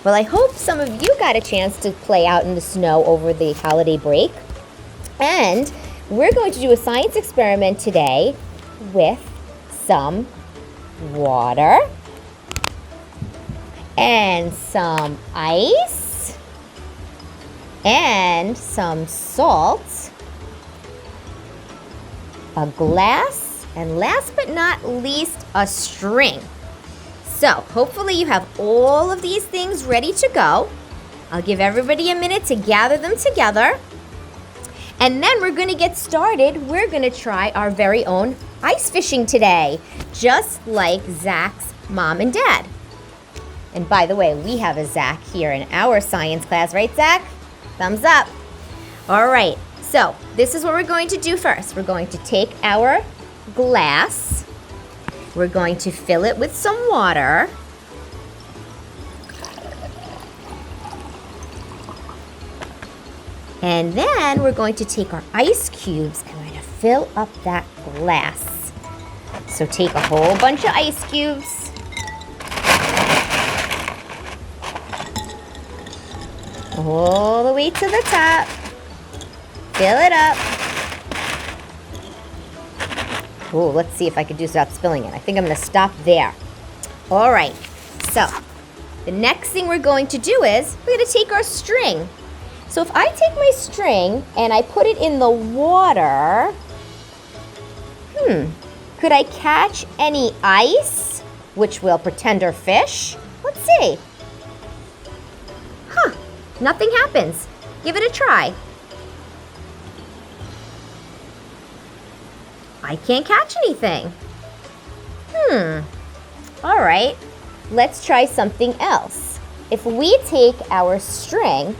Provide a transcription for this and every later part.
Well, I hope some of you got a chance to play out in the snow over the holiday break. And we're going to do a science experiment today with some water and some ice and some salt, a glass, and last but not least, a string. So hopefully you have all of these things ready to go. I'll give everybody a minute to gather them together. And then we're going to get started. We're going to try our very own ice fishing today, just like Zach's mom and dad. And by the way, we have a Zach here in our science class, right, Zach? Thumbs up. All right, so this is what we're going to do first. We're going to take our glass. We're going to fill it with some water. And then we're going to take our ice cubes and we're going to fill up that glass. So take a whole bunch of ice cubes. All the way to the top. Fill it up. Oh, let's see if I can do this without spilling it. I think I'm going to stop there. All right. So the next thing we're going to do is we're going to take our string. So if I take my string and I put it in the water, could I catch any ice, which will pretend are fish? Let's see. Nothing happens. Give it a try. I can't catch anything. All right, let's try something else. If we take our string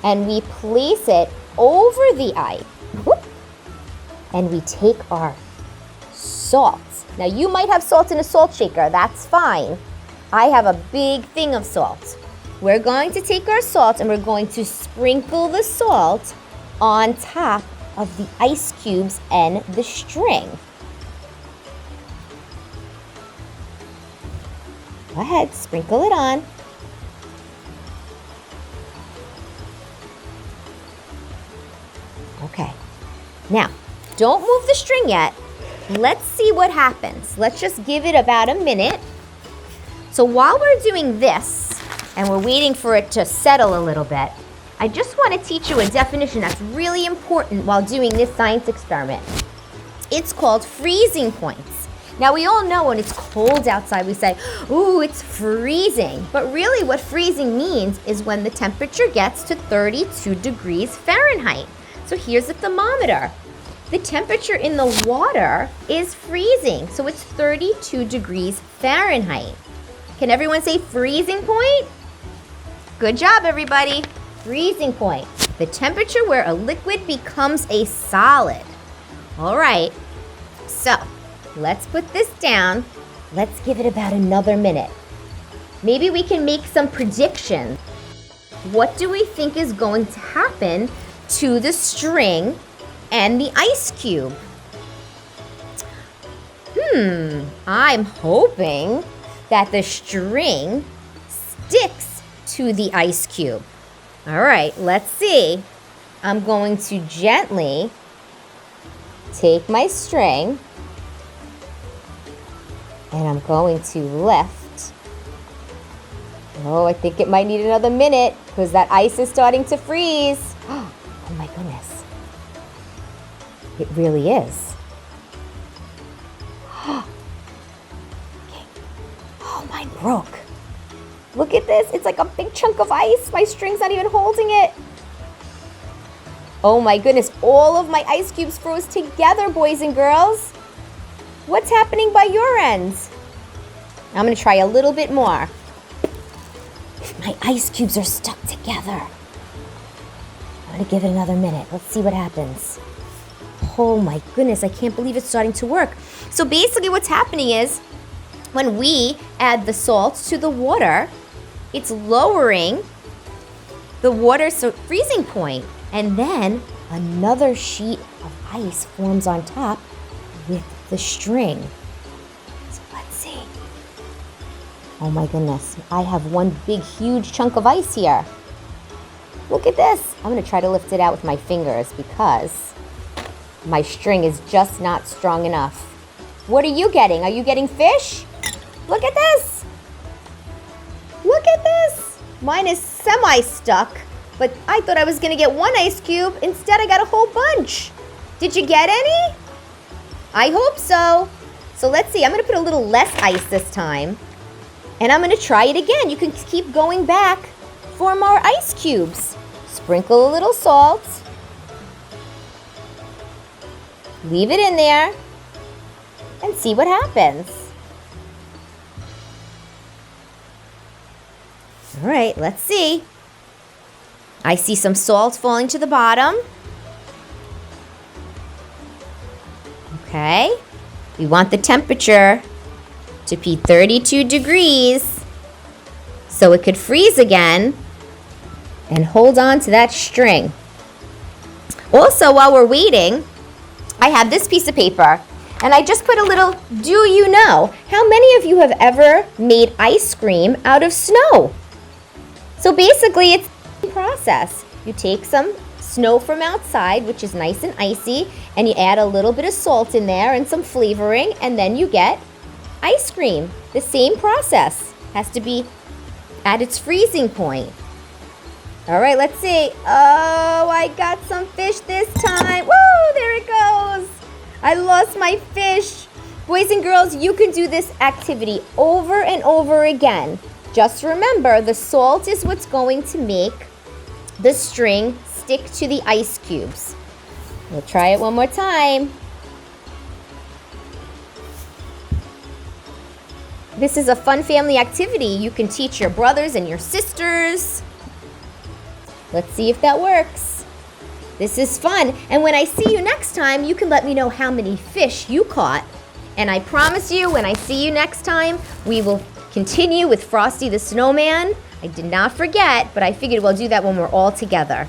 and we place it over the ice, and we take our salt. Now you might have salt in a salt shaker, that's fine. I have a big thing of salt. We're going to take our salt and we're going to sprinkle the salt on top of the ice cubes and the string. Go ahead, sprinkle it on. Okay, now don't move the string yet. Let's see what happens. Let's just give it about a minute. So while we're doing this and we're waiting for it to settle a little bit, I just want to teach you a definition that's really important while doing this science experiment. It's called freezing points. Now we all know when it's cold outside we say, ooh, it's freezing. But really what freezing means is when the temperature gets to 32 degrees Fahrenheit. So here's the thermometer. The temperature in the water is freezing, so it's 32 degrees Fahrenheit. Can everyone say freezing point? Good job, everybody. Freezing point, the temperature where a liquid becomes a solid. All right, so let's put this down. Let's give it about another minute. Maybe we can make some predictions. What do we think is going to happen to the string and the ice cube? I'm hoping that the string sticks to the ice cube. All right, let's see. I'm going to gently take my string and I'm going to lift. Oh, I think it might need another minute because that ice is starting to freeze. Oh my goodness. It really is. Okay. Oh, mine broke. Look at this. It's like a big chunk of ice. My string's not even holding it. Oh my goodness. All of my ice cubes froze together, boys and girls. What's happening by your ends? I'm going to try a little bit more. My ice cubes are stuck together. I'm going to give it another minute. Let's see what happens. Oh my goodness. I can't believe it's starting to work. So basically what's happening is when we add the salt to the water, it's lowering the water's freezing point, and then another sheet of ice forms on top with the string. So let's see. Oh my goodness, I have one big, huge chunk of ice here. Look at this. I'm gonna try to lift it out with my fingers because my string is just not strong enough. What are you getting? Are you getting fish? Look at this. Look at this. Mine is semi-stuck, but I thought I was gonna get one ice cube. Instead, I got a whole bunch. Did you get any? I hope so. So let's see, I'm gonna put a little less ice this time. And I'm gonna try it again. You can keep going back for more ice cubes. Sprinkle a little salt. Leave it in there and see what happens. All right, let's see. I see some salt falling to the bottom. Okay, we want the temperature to be 32 degrees so it could freeze again and hold on to that string. Also, while we're waiting, I have this piece of paper and I just put a little do you know. How many of you have ever made ice cream out of snow? So basically it's the process. You take some snow from outside, which is nice and icy, and you add a little bit of salt in there and some flavoring, and then you get ice cream. The same process has to be at its freezing point. All right, let's see. Oh, I got some fish this time. Woo, there it goes. I lost my fish. Boys and girls, you can do this activity over and over again. Just remember, the salt is what's going to make the string stick to the ice cubes. We'll try it one more time. This is a fun family activity. You can teach your brothers and your sisters. Let's see if that works. This is fun. And when I see you next time, you can let me know how many fish you caught. And I promise you, when I see you next time, we will continue with Frosty the Snowman. I did not forget, but I figured we'll do that when we're all together.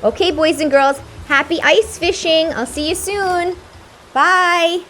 Okay, boys and girls, happy ice fishing. I'll see you soon. Bye.